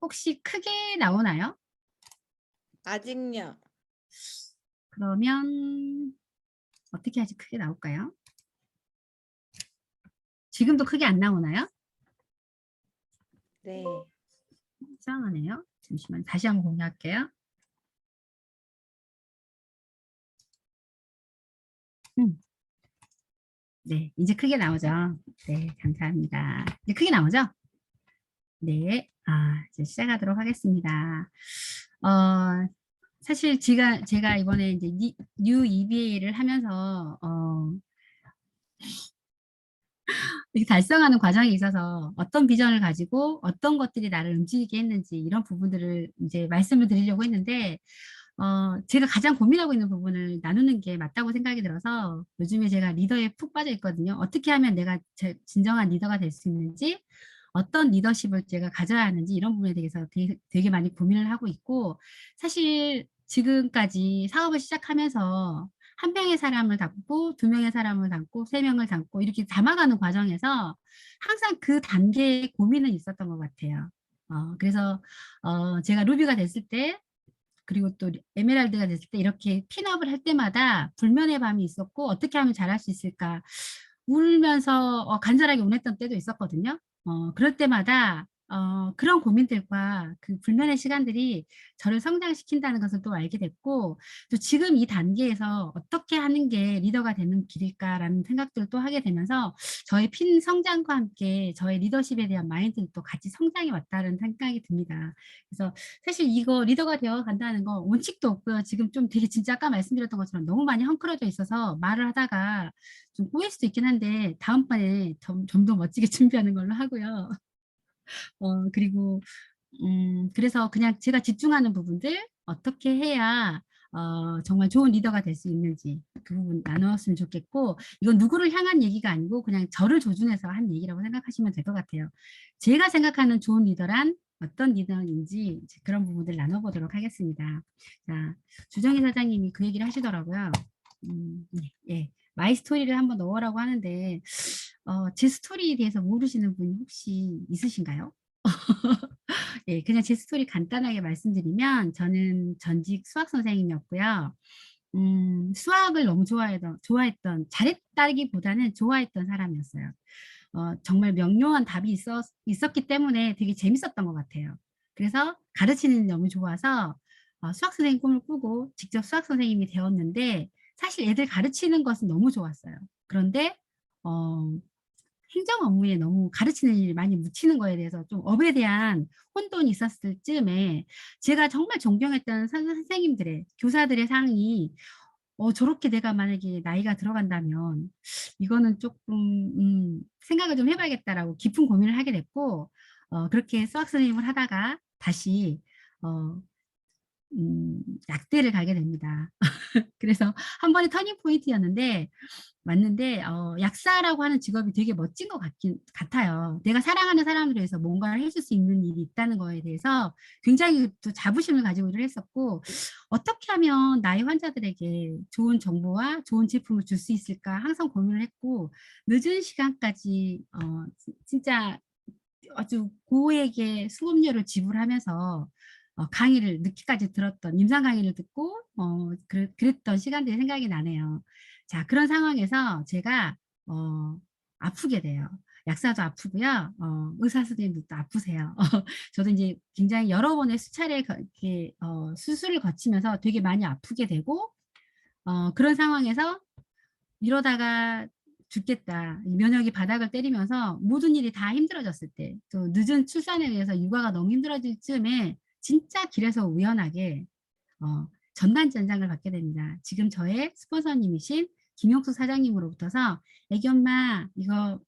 혹시 크게 나오나요? 아직요. 그러면 어떻게 하지 크게 나올까요? 지금도 크게 안 나오나요? 네. 이상하네요. 잠시만 다시 한번 공유할게요. 음, 네, 이제 크게 나오죠. 네, 감사합니다. 이제 크게 나오죠? 네, 이제 시작하도록 하겠습니다. 어, 사실 제가 이번에 이제 뉴 EBA를 하면서 이렇게 달성하는 과정에 있어서 어떤 비전을 가지고 어떤 것들이 나를 움직이게 했는지 이런 부분들을 이제 말씀을 드리려고 했는데 제가 가장 고민하고 있는 부분을 나누는 게 맞다고 생각이 들어서 요즘에 제가 리더에 푹 빠져 있거든요. 어떻게 하면 내가 진정한 리더가 될 수 있는지, 어떤 리더십을 제가 가져야 하는지 이런 부분에 대해서 되게 많이 고민을 하고 있고, 사실 지금까지 사업을 시작하면서 한 명의 사람을 담고 두 명의 사람을 담고 세 명을 담고 이렇게 담아가는 과정에서 항상 그 단계에 고민은 있었던 것 같아요. 그래서 제가 루비가 됐을 때 그리고 또 에메랄드가 됐을 때 이렇게 핀업을 할 때마다 불면의 밤이 있었고 어떻게 하면 잘할 수 있을까 울면서 간절하게 원했던 때도 있었거든요. 그럴 때마다 그런 고민들과 그 불면의 시간들이 저를 성장시킨다는 것을 또 알게 됐고 또 지금 이 단계에서 어떻게 하는 게 리더가 되는 길일까라는 생각들을 또 하게 되면서 저의 핀 성장과 함께 저의 리더십에 대한 마인드도 같이 성장해 왔다는 생각이 듭니다. 그래서 사실 이거 리더가 되어 간다는 거 원칙도 없고요. 지금 좀 되게 진짜 아까 말씀드렸던 것처럼 너무 많이 헝클어져 있어서 말을 하다가 좀 꼬일 수도 있긴 한데 다음번에 좀 더 멋지게 준비하는 걸로 하고요. 그리고 그래서 그냥 제가 집중하는 부분들 어떻게 해야 정말 좋은 리더가 될 수 있는지 그 부분 나눴으면 좋겠고 이건 누구를 향한 얘기가 아니고 그냥 저를 조준해서 한 얘기라고 생각하시면 될 것 같아요. 제가 생각하는 좋은 리더란 어떤 리더인지 이제 그런 부분들 나눠보도록 하겠습니다. 자, 주정희 사장님이 그 얘기를 하시더라고요. 네, 예. 마이 스토리를 한번 넣으라고 하는데 제 스토리에 대해서 모르시는 분이 혹시 있으신가요? 예, 그냥 제 스토리 간단하게 말씀드리면 저는 전직 수학 선생님이었고요. 수학을 너무 좋아했던, 잘했다기보다는 좋아했던 사람이었어요. 정말 명료한 답이 있었기 때문에 되게 재밌었던 것 같아요. 그래서 가르치는 게 너무 좋아서 수학 선생님 꿈을 꾸고 직접 수학 선생님이 되었는데 사실 애들 가르치는 것은 너무 좋았어요. 그런데 어, 행정 업무에 너무 가르치는 일이 많이 묻히는 거에 대해서 좀 업에 대한 혼돈이 있었을 즈음에 제가 정말 존경했던 선생님들의 교사들의 상이 저렇게 내가 만약에 나이가 들어간다면 이거는 조금 생각을 좀 해봐야겠다라고 깊은 고민을 하게 됐고 그렇게 수학 선생님을 하다가 다시 어, 약대를 가게 됩니다. 그래서 한 번의 터닝 포인트였는데 맞는데 약사라고 하는 직업이 되게 멋진 것 같아요. 내가 사랑하는 사람들을 위해서 뭔가를 해줄 수 있는 일이 있다는 거에 대해서 굉장히 또 자부심을 가지고 일을 했었고 어떻게 하면 나의 환자들에게 좋은 정보와 좋은 제품을 줄 수 있을까 항상 고민을 했고 늦은 시간까지 진짜 아주 고액의 수업료를 지불하면서 강의를 늦게까지 들었던 임상 강의를 듣고 그랬던 시간들이 생각이 나네요. 자, 그런 상황에서 제가 아프게 돼요. 약사도 아프고요. 의사 선생님도 아프세요. 저도 이제 굉장히 여러 번의 수차례 이렇게 수술을 거치면서 되게 많이 아프게 되고 그런 상황에서 이러다가 죽겠다. 면역이 바닥을 때리면서 모든 일이 다 힘들어졌을 때, 또 늦은 출산에 의해서 육아가 너무 힘들어질 즈음에 진짜 길에서 우연하게 전단전장을 받게 됩니다. 지금 저의 스폰서님이신 김용수 사장님으로부터서 애기 엄마 이거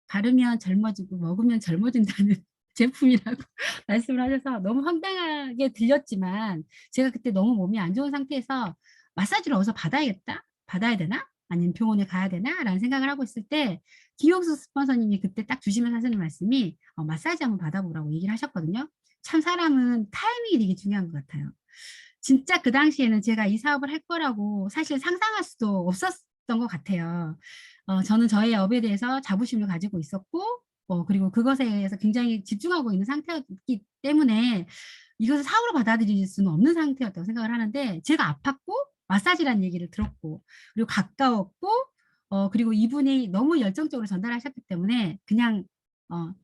바르면 젊어지고 먹으면 젊어진다는 제품이라고 말씀을 하셔서 너무 황당하게 들렸지만 제가 그때 너무 몸이 안 좋은 상태에서 마사지를 어디서 받아야겠다? 받아야 되나? 아니면 병원에 가야 되나? 라는 생각을 하고 있을 때 김용수 스폰서님이 그때 딱 주시면서 하시는 말씀이 마사지 한번 받아보라고 얘기를 하셨거든요. 참 사람은 타이밍이 되게 중요한 것 같아요. 진짜 그 당시에는 제가 이 사업을 할 거라고 사실 상상할 수도 없었던 것 같아요. 저는 저의 업에 대해서 자부심을 가지고 있었고 그리고 그것에 의해서 굉장히 집중하고 있는 상태였기 때문에 이것을 사고로 받아들일 수는 없는 상태였다고 생각을 하는데, 제가 아팠고 마사지라는 얘기를 들었고 그리고 가까웠고 그리고 이분이 너무 열정적으로 전달하셨기 때문에 그냥 어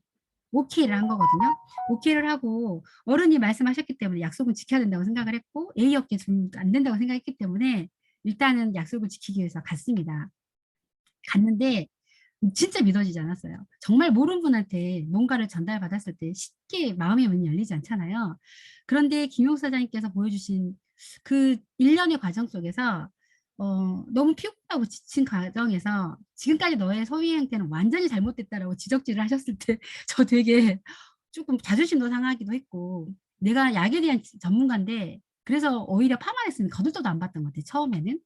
오케이를 한 거거든요. 오케이를 하고 어른이 말씀하셨기 때문에 약속은 지켜야 된다고 생각을 했고 예의 없게 좀 안 된다고 생각했기 때문에 일단은 약속을 지키기 위해서 갔습니다. 갔는데 진짜 믿어지지 않았어요. 정말 모르는 분한테 뭔가를 전달받았을 때 쉽게 마음의 문이 열리지 않잖아요. 그런데 김용 사장님께서 보여주신 그 1년의 과정 속에서 너무 피곤하고 지친 과정에서 "지금까지 너의 소비 행태는 완전히 잘못됐다."라고 지적질을 하셨을 때 저 되게 조금 자존심도 상하기도 했고, 내가 약에 대한 전문가인데 그래서 오히려 파마했으면 거들떠도 안 봤던 것 같아요, 처음에는.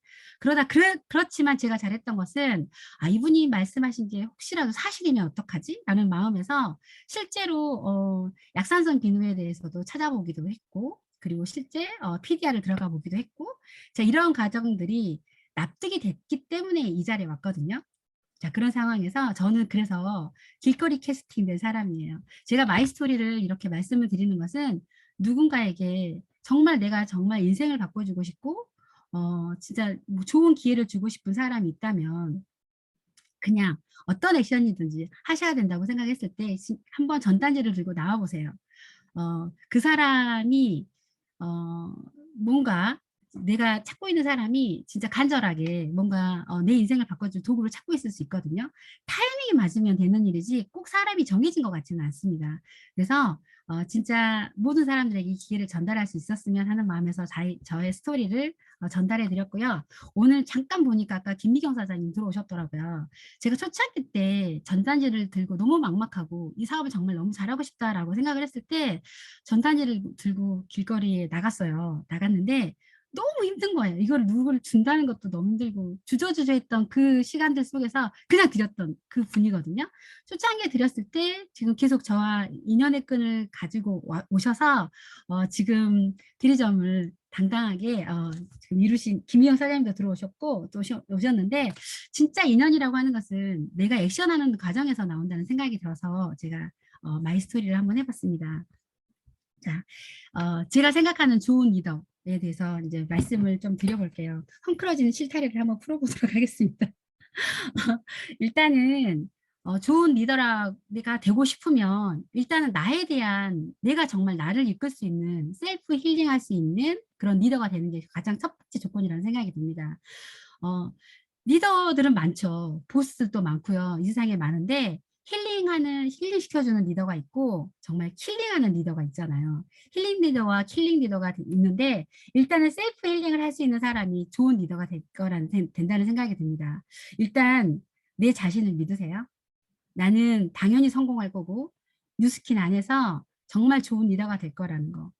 그렇지만 제가 잘했던 것은 '아 이분이 말씀하신 게 혹시라도 사실이면 어떡하지?' 라는 마음에서 실제로 약산성 비누에 대해서도 찾아보기도 했고, 그리고 실제 PDR을 들어가 보기도 했고, 자 이런 과정들이 납득이 됐기 때문에 이 자리에 왔거든요. 자 그런 상황에서 저는 그래서 길거리 캐스팅 된 사람이에요. 제가 마이스토리를 이렇게 말씀을 드리는 것은 누군가에게 정말 내가 정말 인생을 바꿔주고 싶고 진짜 뭐 좋은 기회를 주고 싶은 사람이 있다면 그냥 어떤 액션이든지 하셔야 된다고 생각했을 때 한번 전단지를 들고 나와 보세요. 그 사람이 어 뭔가 내가 찾고 있는 사람이 진짜 간절하게 뭔가 내 인생을 바꿔줄 도구를 찾고 있을 수 있거든요. 타이밍이 맞으면 되는 일이지 꼭 사람이 정해진 것 같지는 않습니다. 그래서 진짜 모든 사람들에게 이 기회를 전달할 수 있었으면 하는 마음에서 저의 스토리를 전달해 드렸고요. 오늘 잠깐 보니까 아까 김미경 사장님 들어오셨더라고요. 제가 초창기 때 전단지를 들고 너무 막막하고 '이 사업을 정말 너무 잘하고 싶다.'라고 생각을 했을 때 전단지를 들고 길거리에 나갔어요. 나갔는데 너무 힘든 거예요. 이거를 누구를 준다는 것도 너무 힘들고 주저주저했던 그 시간들 속에서 그냥 드렸던 그분이거든요. 초창기에 드렸을 때 지금 계속 저와 인연의 끈을 가지고 오셔서 지금 대리점을 당당하게 지금 이루신 김희영 사장님도 들어오셨고 또 오셨는데, 진짜 인연이라고 하는 것은 내가 액션하는 과정에서 나온다는 생각이 들어서 제가 마이스토리를 한번 해 봤습니다. 자, 제가 생각하는 좋은 리더에 대해서 이제 말씀을 좀 드려 볼게요. 헝클어지는 실타래를 한번 풀어 보도록 하겠습니다. 일단은 좋은 리더라 내가 되고 싶으면 일단은 나에 대한, 내가 정말 나를 이끌 수 있는 셀프 힐링할 수 있는 그런 리더가 되는 게 가장 첫 번째 조건이라는 생각이 듭니다. 어 리더들은 많죠. 보스도 많고요. 이 세상에 많은데 힐링 시켜주는 리더가 있고 정말 킬링하는 리더가 있잖아요. 힐링 리더와 킬링 리더가 있는데 일단은 셀프 힐링을 할 수 있는 사람이 좋은 리더가 된다는 생각이 듭니다. 일단 내 자신을 믿으세요. 나는 당연히 성공할 거고 뉴스킨 안에서 정말 좋은 리더가 될 거라는 거.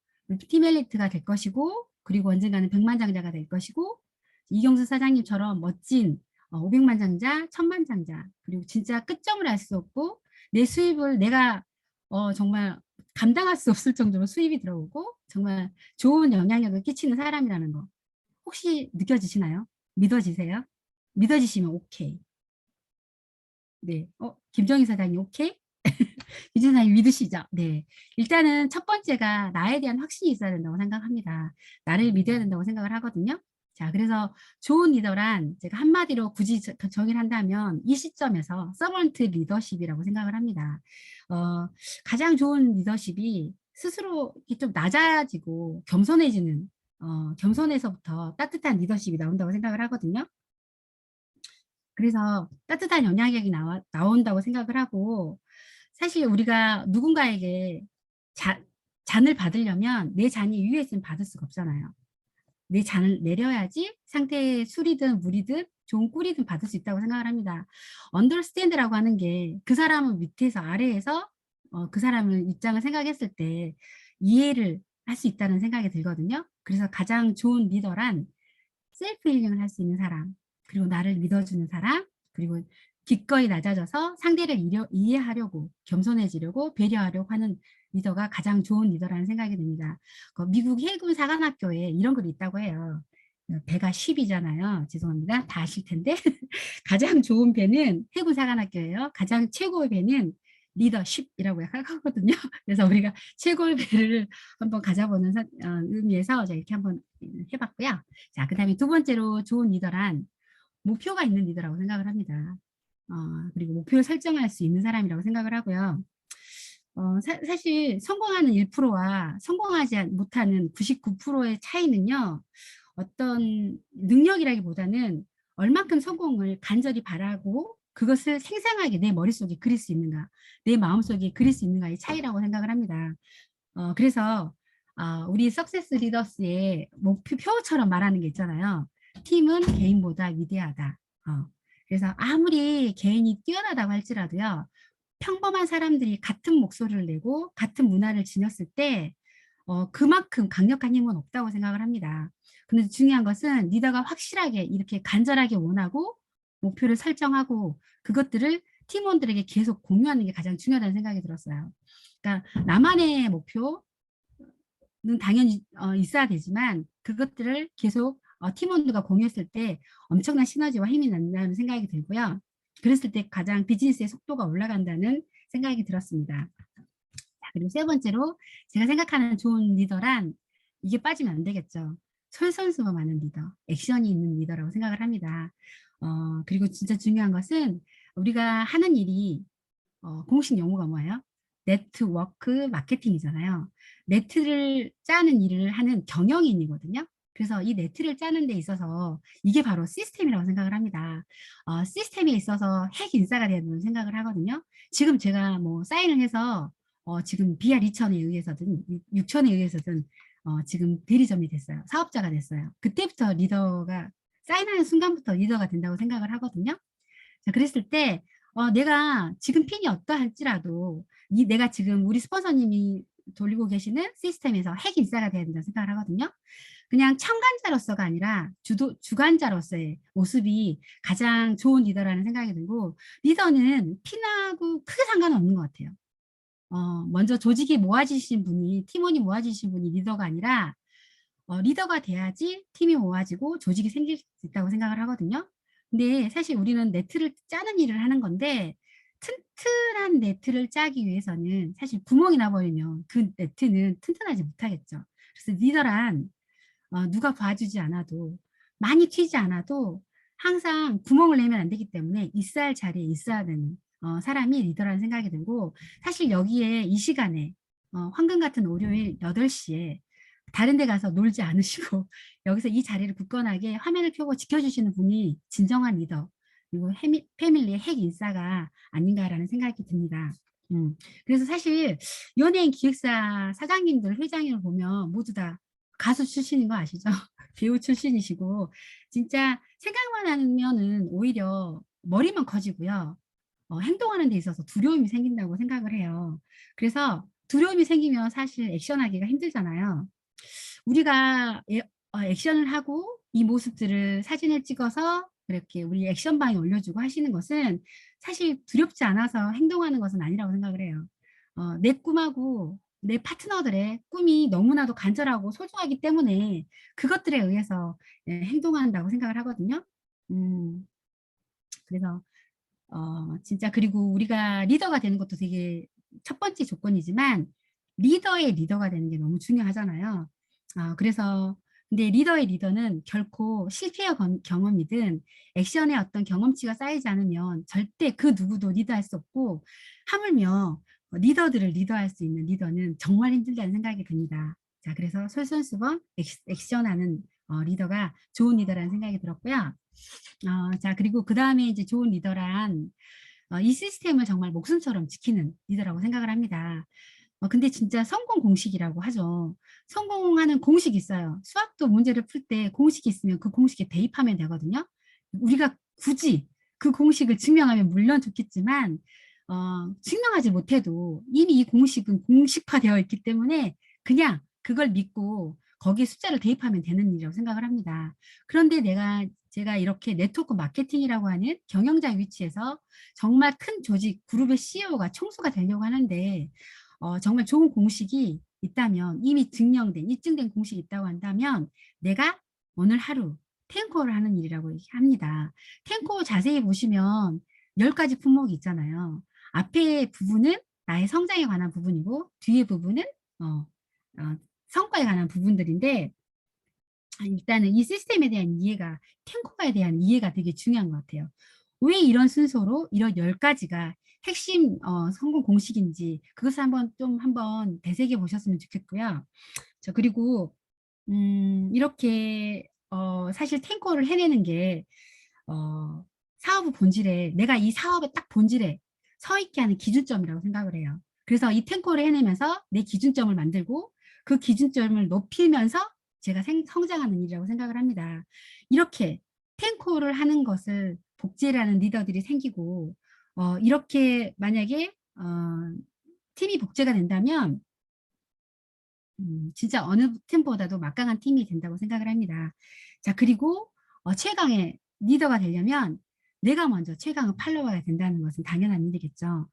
팀 엘리트가 될 것이고 그리고 언젠가는 백만장자가 될 것이고 이경수 사장님처럼 멋진 500만장자, 1000만장자, 그리고 진짜 끝점을 알 수 없고 내 수입을 내가 정말 감당할 수 없을 정도로 수입이 들어오고 정말 좋은 영향력을 끼치는 사람이라는 거 혹시 느껴지시나요? 믿어지세요? 믿어지시면 오케이. 네. 김정희 사장님 오케이? 김정희 사장님 믿으시죠? 네. 일단은 첫 번째가 나에 대한 확신이 있어야 된다고 생각합니다. 나를 믿어야 된다고 생각을 하거든요. 자 그래서 좋은 리더란 제가 한마디로 굳이 정의를 한다면 이 시점에서 서번트 리더십이라고 생각을 합니다. 가장 좋은 리더십이 스스로 이렇게 좀 낮아지고 겸손해지는 겸손에서부터 따뜻한 리더십이 나온다고 생각을 하거든요. 그래서 따뜻한 영향력이 나온다고 생각을 하고, 사실 우리가 누군가에게 자 잔을 받으려면 내 잔이 위에 있으면 받을 수가 없잖아요. 내 잔을 내려야지 상태의 술이든 물이든 좋은 꿀이든 받을 수 있다고 생각을 합니다. 언더스탠드라고 하는 게 그 사람은 밑에서 아래에서 그 사람의 입장을 생각했을 때 이해를 할 수 있다는 생각이 들거든요. 그래서 가장 좋은 리더란 셀프 힐링을 할 수 있는 사람, 그리고 나를 믿어주는 사람, 그리고 기꺼이 낮아져서 상대를 이해하려고 겸손해지려고 배려하려고 하는 리더가 가장 좋은 리더라는 생각이 듭니다. 미국 해군 사관학교에 이런 글이 있다고 해요. 배가 10이잖아요. 죄송합니다. 다 아실 텐데 가장 좋은 배는 해군 사관학교예요. 가장 최고의 배는 리더십이라고 하거든요. 그래서 우리가 최고의 배를 한번 가져보는 의미에서 제가 이렇게 한번 해봤고요. 자, 그다음에 두 번째로 좋은 리더란 목표가 있는 리더라고 생각을 합니다. 그리고 목표를 설정할 수 있는 사람이라고 생각을 하고요. 사실 성공하는 1%와 성공하지 못하는 99%의 차이는요. 어떤 능력이라기보다는 얼만큼 성공을 간절히 바라고 그것을 생생하게 내 머릿속에 그릴 수 있는가, 내 마음속에 그릴 수 있는가의 차이라고 생각을 합니다. 그래서 우리 석세스 리더스의 목표처럼 말하는 게 있잖아요. 팀은 개인보다 위대하다. 그래서 아무리 개인이 뛰어나다고 할지라도요. 평범한 사람들이 같은 목소리를 내고 같은 문화를 지녔을 때 그만큼 강력한 힘은 없다고 생각을 합니다. 근데 중요한 것은 리더가 확실하게 이렇게 간절하게 원하고 목표를 설정하고 그것들을 팀원들에게 계속 공유하는 게 가장 중요하다는 생각이 들었어요. 그러니까 나만의 목표는 당연히 있어야 되지만 그것들을 계속 팀원들과 공유했을 때 엄청난 시너지와 힘이 난다는 생각이 들고요. 그랬을 때 가장 비즈니스의 속도가 올라간다는 생각이 들었습니다. 그리고 세 번째로 제가 생각하는 좋은 리더란 이게 빠지면 안 되겠죠. 솔선수범 많은 리더, 액션이 있는 리더라고 생각을 합니다. 그리고 진짜 중요한 것은 우리가 하는 일이 공식 용어가 뭐예요? 네트워크 마케팅이잖아요. 네트를 짜는 일을 하는 경영인이거든요. 그래서 이 네트를 짜는 데 있어서 이게 바로 시스템이라고 생각을 합니다. 시스템에 있어서 핵 인싸가 되야 된다는 생각을 하거든요. 지금 제가 뭐 사인을 해서 지금 BR 2천에 의해서든 6천에 의해서든 지금 대리점이 됐어요. 사업자가 됐어요. 그때부터 리더가 사인하는 순간부터 리더가 된다고 생각을 하거든요. 자, 그랬을 때 내가 지금 핀이 어떠할지라도 내가 지금 우리 스폰서님이 돌리고 계시는 시스템에서 핵 인싸가 돼야 된다고 생각을 하거든요. 그냥 참관자로서가 아니라 주관자로서의 모습이 가장 좋은 리더라는 생각이 들고 리더는 핀하고 크게 상관없는 것 같아요. 먼저 조직이 모아지신 분이 팀원이 모아지신 분이 리더가 아니라 리더가 돼야지 팀이 모아지고 조직이 생길 수 있다고 생각을 하거든요. 근데 사실 우리는 네트를 짜는 일을 하는 건데 튼튼한 네트를 짜기 위해서는 사실 구멍이 나버리면 그 네트는 튼튼하지 못하겠죠. 그래서 리더란 누가 봐주지 않아도 많이 튀지 않아도 항상 구멍을 내면 안 되기 때문에 있어야 할 자리에 있어야 되는 사람이 리더라는 생각이 들고 사실 여기에 이 시간에 황금 같은 월요일 8시에 다른 데 가서 놀지 않으시고 여기서 이 자리를 굳건하게 화면을 켜고 지켜주시는 분이 진정한 리더 그리고 패밀리의 핵 인싸가 아닌가라는 생각이 듭니다. 그래서 사실 연예인 기획사 사장님들 회장님을 보면 모두 다 가수 출신인 거 아시죠? 배우 출신이시고 진짜 생각만 하면은 오히려 머리만 커지고요. 행동하는 데 있어서 두려움이 생긴다고 생각을 해요. 그래서 두려움이 생기면 사실 액션하기가 힘들잖아요. 우리가 액션을 하고 이 모습들을 사진을 찍어서 이렇게 우리 액션방에 올려주고 하시는 것은 사실 두렵지 않아서 행동하는 것은 아니라고 생각을 해요. 내 꿈하고 내 파트너들의 꿈이 너무나도 간절하고 소중하기 때문에 그것들에 의해서 행동한다고 생각을 하거든요. 그래서 진짜 그리고 우리가 리더가 되는 것도 되게 첫 번째 조건이지만 리더의 리더가 되는 게 너무 중요하잖아요. 그래서 근데 리더의 리더는 결코 실패의 경험이든 액션의 어떤 경험치가 쌓이지 않으면 절대 그 누구도 리더할 수 없고 하물며 리더들을 리더할 수 있는 리더는 정말 힘들다는 생각이 듭니다. 자, 그래서 솔선수범 액션하는 리더가 좋은 리더라는 생각이 들었고요. 자, 그리고 그 다음에 이제 좋은 리더란 이 시스템을 정말 목숨처럼 지키는 리더라고 생각을 합니다. 근데 진짜 성공 공식이라고 하죠. 성공하는 공식이 있어요. 수학도 문제를 풀 때 공식이 있으면 그 공식에 대입하면 되거든요. 우리가 굳이 그 공식을 증명하면 물론 좋겠지만 증명하지 못해도 이미 이 공식은 공식화되어 있기 때문에 그냥 그걸 믿고 거기에 숫자를 대입하면 되는 일이라고 생각을 합니다. 그런데 제가 이렇게 네트워크 마케팅이라고 하는 경영자 위치에서 정말 큰 조직 그룹의 CEO가 총수가 되려고 하는데 정말 좋은 공식이 있다면 이미 증명된 입증된 공식이 있다고 한다면 내가 오늘 하루 탱커를 하는 일이라고 합니다. 탱커 자세히 보시면 10가지 품목이 있잖아요. 앞에 부분은 나의 성장에 관한 부분이고 뒤에 부분은 어, 성과에 관한 부분들인데 일단은 이 시스템에 대한 이해가 탱커에 대한 이해가 되게 중요한 것 같아요. 왜 이런 순서로 이런 10가지가 핵심 성공 공식인지 그것을 한번 되새겨 보셨으면 좋겠고요. 그리고 이렇게 사실 탱커를 해내는 게 사업의 본질에 내가 이 사업의 딱 본질에 서 있게 하는 기준점이라고 생각을 해요. 그래서 이 탱커를 해내면서 내 기준점을 만들고 그 기준점을 높이면서 제가 성장하는 일이라고 생각을 합니다. 이렇게 탱커를 하는 것을 복제라는 리더들이 생기고 이렇게 만약에 팀이 복제가 된다면 진짜 어느 팀보다도 막강한 팀이 된다고 생각을 합니다. 자, 그리고 최강의 리더가 되려면 내가 먼저 최강의 팔로워가 된다는 것은 당연한 일이겠죠.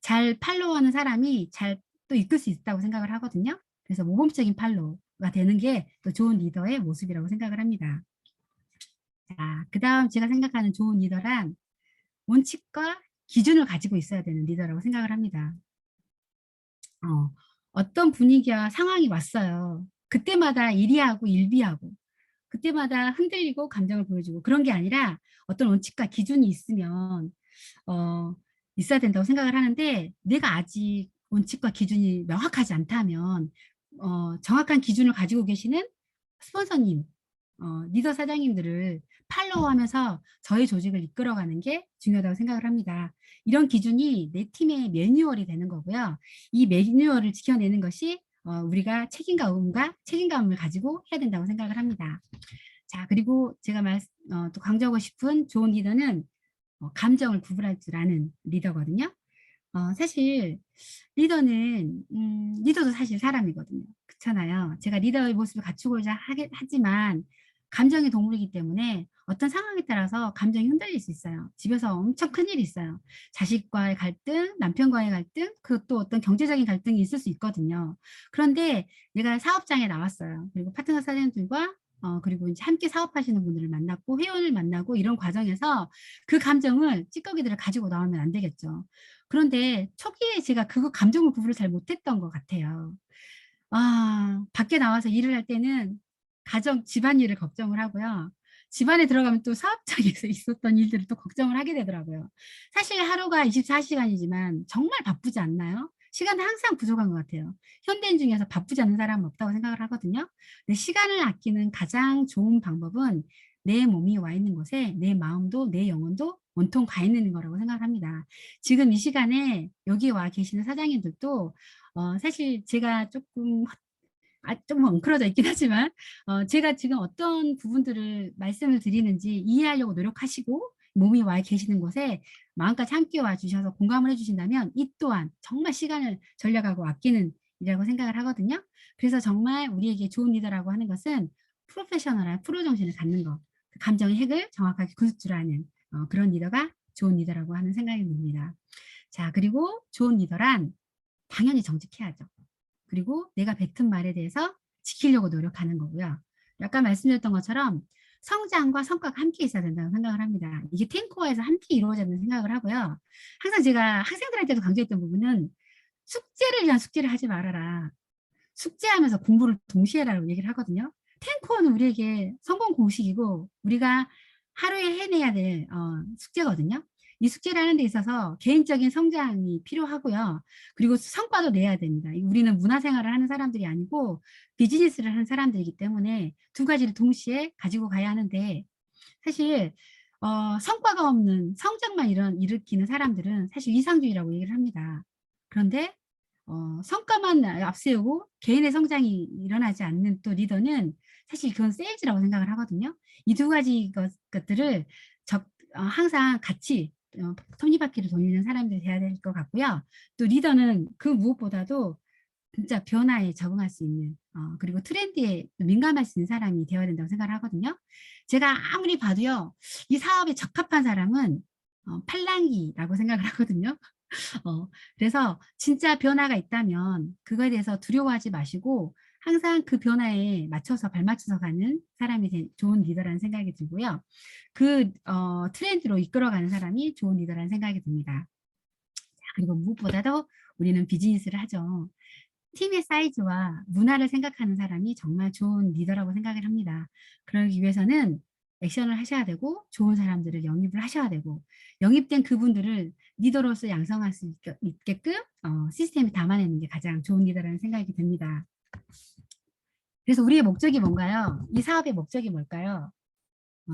잘 팔로워하는 사람이 잘 또 이끌 수 있다고 생각을 하거든요. 그래서 모범적인 팔로워가 되는 게 또 좋은 리더의 모습이라고 생각을 합니다. 자, 그 다음 제가 생각하는 좋은 리더란 원칙과 기준을 가지고 있어야 되는 리더라고 생각을 합니다. 어떤 분위기와 상황이 왔어요. 그때마다 일희하고 일비하고 그때마다 흔들리고 감정을 보여주고 그런 게 아니라 어떤 원칙과 기준이 있으면 있어야 된다고 생각을 하는데 내가 아직 원칙과 기준이 명확하지 않다면 정확한 기준을 가지고 계시는 스폰서님, 리더 사장님들을 팔로우하면서 저희 조직을 이끌어가는 게 중요하다고 생각을 합니다. 이런 기준이 내 팀의 매뉴얼이 되는 거고요. 이 매뉴얼을 지켜내는 것이 우리가 책임감을 가지고 해야 된다고 생각을 합니다. 자, 그리고 제가 또 강조하고 싶은 좋은 리더는 감정을 구분할 줄 아는 리더거든요. 사실 리더도 사실 사람이거든요. 그렇잖아요. 제가 리더의 모습을 갖추고자 하지만 감정의 동물이기 때문에 어떤 상황에 따라서 감정이 흔들릴 수 있어요. 집에서 엄청 큰일이 있어요. 자식과의 갈등, 남편과의 갈등, 그것도 어떤 경제적인 갈등이 있을 수 있거든요. 그런데 내가 사업장에 나왔어요. 그리고 파트너 사장님들과 그리고 이제 함께 사업하시는 분들을 만났고 회원을 만나고 이런 과정에서 그 감정을 찌꺼기들을 가지고 나오면 안 되겠죠. 그런데 초기에 제가 그거 감정을 구분을 잘 못했던 것 같아요. 밖에 나와서 일을 할 때는 집안일을 걱정을 하고요. 집안에 들어가면 또 사업장에서 있었던 일들을 또 걱정을 하게 되더라고요. 사실 하루가 24시간이지만 정말 바쁘지 않나요? 시간은 항상 부족한 것 같아요. 현대인 중에서 바쁘지 않은 사람은 없다고 생각을 하거든요. 근데 시간을 아끼는 가장 좋은 방법은 내 몸이 와 있는 곳에 내 마음도 내 영혼도 온통 가 있는 거라고 생각합니다. 지금 이 시간에 여기 와 계시는 사장님들도 사실 제가 좀 엉클어져 있긴 하지만 제가 지금 어떤 부분들을 말씀을 드리는지 이해하려고 노력하시고 몸이 와 계시는 곳에 마음까지 함께 와 주셔서 공감을 해주신다면 이 또한 정말 시간을 전략하고 아끼는 일이라고 생각을 하거든요. 그래서 정말 우리에게 좋은 리더라고 하는 것은 프로페셔널한 프로 정신을 갖는 것, 감정의 핵을 정확하게 굳을 줄 아는 그런 리더가 좋은 리더라고 하는 생각이 듭니다. 자, 그리고 좋은 리더란 당연히 정직해야죠. 그리고 내가 뱉은 말에 대해서 지키려고 노력하는 거고요. 아까 말씀드렸던 것처럼 성장과 성과가 함께 있어야 된다고 생각을 합니다. 이게 탱커에서 함께 이루어지는 생각을 하고요. 항상 제가 학생들한테도 강조했던 부분은 숙제를 위한 숙제를 하지 말아라. 숙제하면서 공부를 동시에 해라고 얘기를 하거든요. 탱커는 우리에게 성공 공식이고 우리가 하루에 해내야 될 숙제거든요. 이 숙제를 하는 데 있어서 개인적인 성장이 필요하고요. 그리고 성과도 내야 됩니다. 우리는 문화생활을 하는 사람들이 아니고 비즈니스를 하는 사람들이기 때문에 두 가지를 동시에 가지고 가야 하는데 사실 성과가 없는 성장만 일으키는 사람들은 사실 이상주의라고 얘기를 합니다. 그런데 성과만 앞세우고 개인의 성장이 일어나지 않는 또 리더는 사실 그건 세일즈라고 생각을 하거든요. 이 두 가지 것들을 항상 같이 톱니바퀴를 돌리는 사람들이 돼야 될 것 같고요. 또 리더는 그 무엇보다도 진짜 변화에 적응할 수 있는 그리고 트렌드에 민감할 수 있는 사람이 되어야 된다고 생각을 하거든요. 제가 아무리 봐도요. 이 사업에 적합한 사람은 팔랑귀라고 생각을 하거든요. 그래서 진짜 변화가 있다면 그거에 대해서 두려워하지 마시고 항상 그 변화에 맞춰서 발맞춰서 가는 사람이 좋은 리더라는 생각이 들고요. 그 트렌드로 이끌어가는 사람이 좋은 리더라는 생각이 듭니다. 그리고 무엇보다도 우리는 비즈니스를 하죠. 팀의 사이즈와 문화를 생각하는 사람이 정말 좋은 리더라고 생각을 합니다. 그러기 위해서는 액션을 하셔야 되고 좋은 사람들을 영입을 하셔야 되고 영입된 그분들을 리더로서 양성할 수 있게끔 시스템에 담아내는 게 가장 좋은 리더라는 생각이 듭니다. 그래서 우리의 목적이 뭔가요? 이 사업의 목적이 뭘까요?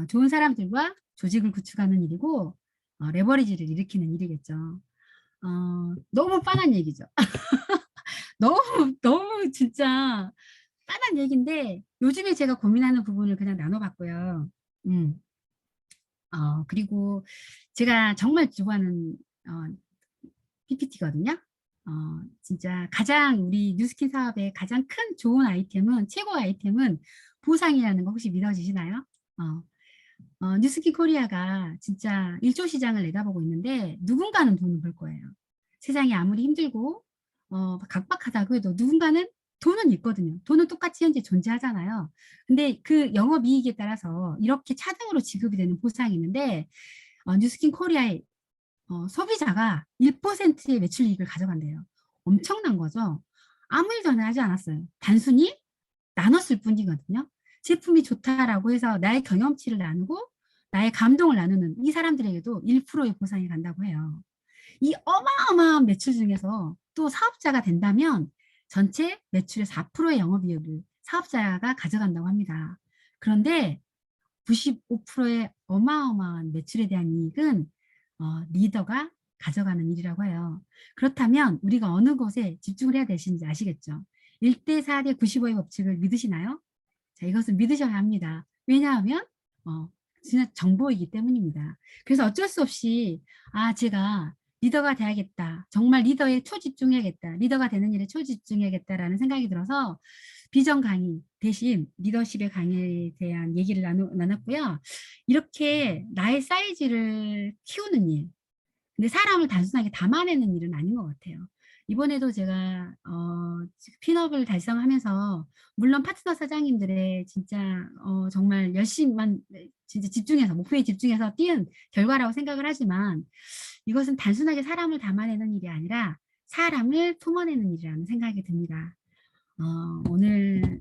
좋은 사람들과 조직을 구축하는 일이고 레버리지를 일으키는 일이겠죠. 너무 뻔한 얘기죠. 너무 진짜 뻔한 얘기인데 요즘에 제가 고민하는 부분을 그냥 나눠봤고요. 그리고 제가 정말 좋아하는 PPT거든요. 진짜 가장 우리 뉴스킨 사업의 가장 큰 좋은 아이템은 최고 아이템은 보상이라는 거 혹시 믿어지시나요? 뉴스킨 코리아가 진짜 1조 시장을 내다보고 있는데 누군가는 돈을 벌 거예요. 세상이 아무리 힘들고 각박하다고 해도 누군가는 돈은 있거든요. 돈은 똑같이 현재 존재하잖아요. 근데 그 영업이익에 따라서 이렇게 차등으로 지급이 되는 보상이 있는데 뉴스킨 코리아의 소비자가 1%의 매출 이익을 가져간대요. 엄청난 거죠. 아무 일도 하지 않았어요. 단순히 나눴을 뿐이거든요. 제품이 좋다라고 해서 나의 경험치를 나누고 나의 감동을 나누는 이 사람들에게도 1%의 보상이 간다고 해요. 이 어마어마한 매출 중에서 또 사업자가 된다면 전체 매출의 4%의 영업이익을 사업자가 가져간다고 합니다. 그런데 95%의 어마어마한 매출에 대한 이익은 리더가 가져가는 일이라고 해요. 그렇다면 우리가 어느 곳에 집중을 해야 되시는지 아시겠죠? 1대 4대 95의 법칙을 믿으시나요? 자, 이것은 믿으셔야 합니다. 왜냐하면 진짜 정보이기 때문입니다. 그래서 어쩔 수 없이 제가 리더가 돼야겠다. 정말 리더에 초집중해야겠다. 리더가 되는 일에 초집중해야겠다라는 생각이 들어서 비전 강의 대신 리더십의 강의에 대한 얘기를 나눴고요. 이렇게 나의 사이즈를 키우는 일, 근데 사람을 단순하게 담아내는 일은 아닌 것 같아요. 이번에도 제가 핀업을 달성하면서 물론 파트너 사장님들의 진짜 정말 열심만 진짜 집중해서 목표에 집중해서 뛴 결과라고 생각을 하지만 이것은 단순하게 사람을 담아내는 일이 아니라 사람을 품어내는 일이라는 생각이 듭니다. 오늘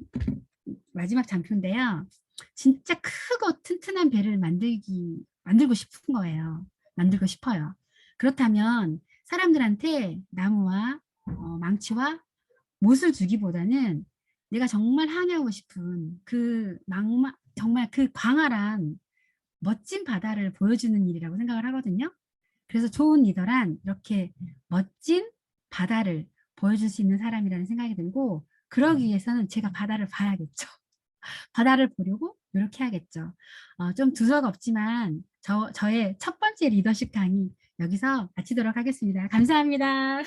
마지막 장표인데요. 진짜 크고 튼튼한 배를 만들고 싶은 거예요. 만들고 싶어요. 그렇다면 사람들한테 나무와 망치와 못을 주기보다는 내가 정말 항해하고 싶은 정말 그 광활한 멋진 바다를 보여주는 일이라고 생각을 하거든요. 그래서 좋은 리더란 이렇게 멋진 바다를 보여줄 수 있는 사람이라는 생각이 들고 그러기 위해서는 제가 바다를 봐야겠죠. 바다를 보려고 노력해야겠죠. 좀 두서가 없지만 저의 첫 번째 리더십 강의 여기서 마치도록 하겠습니다. 감사합니다.